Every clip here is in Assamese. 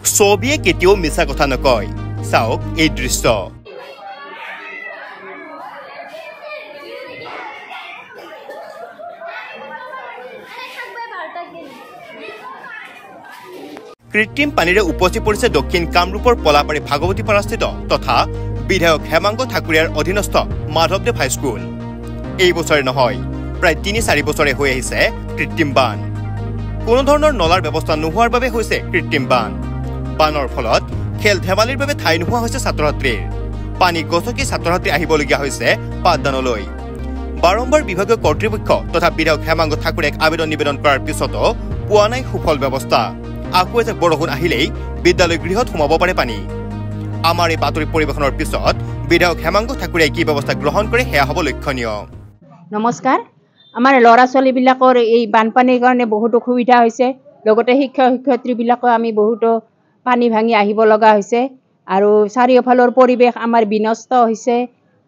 ছবিয়ে কেতিয়াও মিছা কথা নকয় চাওক এই দৃশ্য কৃত্ৰিম পানীৰে উপচি পৰিছে দক্ষিণ কামৰূপৰ পলাপাৰী ভাগৱতীপাৰাস্থিত তথা বিধায়ক হেমাংগ ঠাকুৰীয়াৰ অধীনস্থ মাধৱদেৱ হাইস্কুল এই বছৰে নহয় প্ৰায় ৩-৪ বছৰে হৈ আহিছে কৃত্ৰিম বান কোনো ধৰণৰ নলাৰ ব্যৱস্থা নোহোৱাৰ বাবে হৈছে কৃত্ৰিম বান বানৰ ফলত খেল ধেমালিৰ বাবে ঠাই নোহোৱা হৈছে ছাত্ৰ-ছাত্ৰীৰ পানী গছকি ছাত্ৰ-ছাত্ৰী আহিবলগীয়া হৈছে পাঠদানলৈ বাৰম্বাৰ বিভাগীয় কৰ্তৃপক্ষ তথা বিধায়ক হেমাংগ ঠাকুৰীয়াক আবেদন নিবেদন কৰাৰ পিছতো পোৱা নাই সুফল ব্যৱস্থা আকৌ এজাক বৰষুণ আহিলেই বিদ্যালয় গৃহত সোমাব পাৰে পানী আমাৰ এই বাতৰি পৰিৱেশনৰ পিছত বিধায়ক হেমাংগ ঠাকুৰীয়াই কি ব্যৱস্থা গ্ৰহণ কৰে সেয়া হ'ব লক্ষণীয় নমস্কাৰ আমাৰ ল'ৰা ছোৱালীবিলাকৰ এই বানপানীৰ কাৰণে বহুত অসুবিধা হৈছে লগতে শিক্ষক শিক্ষয়িত্ৰীবিলাকৰ আমি বহুতো পানী ভাঙি আহিব লগা হৈছে আৰু চাৰিওফালৰ পৰিৱেশ আমাৰ বিনষ্ট হৈছে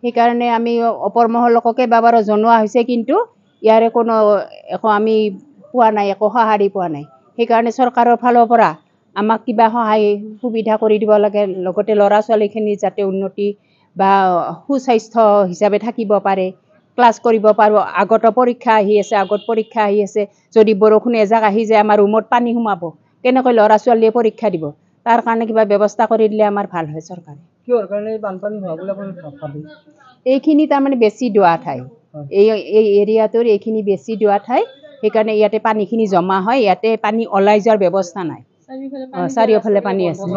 সেইকাৰণে আমি অপৰ মহলককে বাবাৰ জনোৱা হৈছে কিন্তু ইয়াৰে কোনো একো আমি পোৱা নাই একো সঁহাৰি পোৱা নাই সেইকাৰণে চৰকাৰৰ ফালৰ পৰা আমাক কিবা সহায় সুবিধা কৰি দিব লাগে লগতে ল'ৰা ছোৱালীখিনি যাতে উন্নতি বা সুস্বাস্থ্য হিচাপে থাকিব পাৰে ক্লাছ কৰিব পাৰো আগত পৰীক্ষা আহি আছে যদি বৰষুণ এজাক আহি যায় আমাৰ ৰুমত পানী সোমাব কেনেকৈ ল'ৰা ছোৱালীয়ে পৰীক্ষা দিব তাৰ কাৰণে কিবা ব্যৱস্থা কৰি দিলে আমাৰ ভাল হয় চৰকাৰে কিহৰ কাৰণে বানপানী হোৱা বুলি আপুনি ভাবে এইখিনি তাৰমানে বেছি দোৱা ঠাই এই এৰিয়াটোৰ এইখিনি বেছি দোৱা ঠাই সেইকাৰণে ইয়াতে পানীখিনি জমা হয় ইয়াতে পানী ওলাই যোৱাৰ ব্যৱস্থা নাই চাৰিওফালে পানী আছে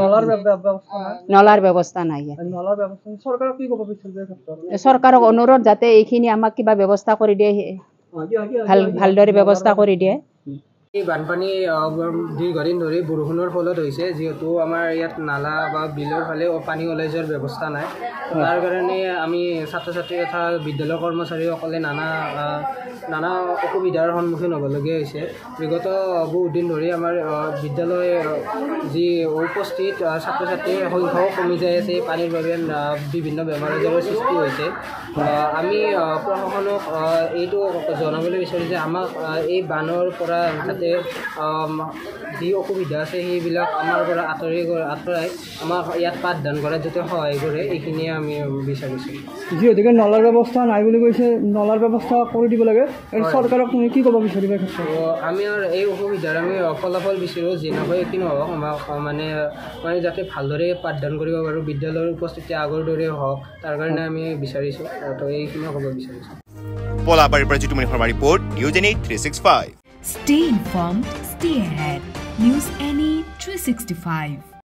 নলাৰ ব্যৱস্থা নাই চৰকাৰক কি ক'ব বিচাৰিছে চৰকাৰক অনুৰোধ যাতে এইখিনি আমাক কিবা ব্যৱস্থা কৰি দিয়ে ভালদৰে ব্যৱস্থা কৰি দিয়ে এই বানপানী দীৰ্ঘদিন ধৰি বৰষুণৰ ফলত হৈছে যিহেতু আমাৰ ইয়াত নালা বা বিলৰ ফালে পানী ওলাই যোৱাৰ ব্যৱস্থা নাই তাৰ কাৰণে আমি ছাত্ৰ ছাত্ৰী তথা বিদ্যালয়ৰ কৰ্মচাৰীসকলে নানা অসুবিধাৰ সন্মুখীন হ'বলগীয়া হৈছে বিগত বহুত দিন ধৰি আমাৰ বিদ্যালয় যি উপস্থিত ছাত্ৰ ছাত্ৰীৰ সংখ্যাও কমি যায় আছে পানীৰ বাবে বিভিন্ন বেমাৰ আজাৰৰ সৃষ্টি হৈছে আমি প্ৰশাসনক এইটো জনাবলৈ বিচাৰোঁ যে আমাক এই বানৰ পৰা যাতে যি অসুবিধা আছে সেইবিলাক আমাৰ পৰা আঁতৰাই আমাক ইয়াত পাঠদান কৰাত যাতে সহায় কৰে এইখিনিয়ে আমি বিচাৰিছোঁ যিহেতুকে নলাৰ ব্যৱস্থা নাই বুলি কৈছে নলাৰ ব্যৱস্থা কৰি দিব লাগে চৰকাৰক তুমি কি ক'ব বিচাৰিবা আমি এই অসুবিধাৰ আমি ফলাফল বিচাৰোঁ যেনেকৈ কি নহওক আমাক মানে যাতে ভালদৰে পাঠদান কৰিব পাৰোঁ বিদ্যালয়ৰ উপস্থিতি আগৰ দৰে হওক তাৰ কাৰণে আমি বিচাৰিছোঁ তো এইখিনিয়ে ক'ব বিচাৰিছোঁ পলাবাৰীৰ পৰা জিতুমণি শৰ্মা ৰিপৰ্ট নিউজ এনি 365 Stay informed, stay ahead. News Any 365.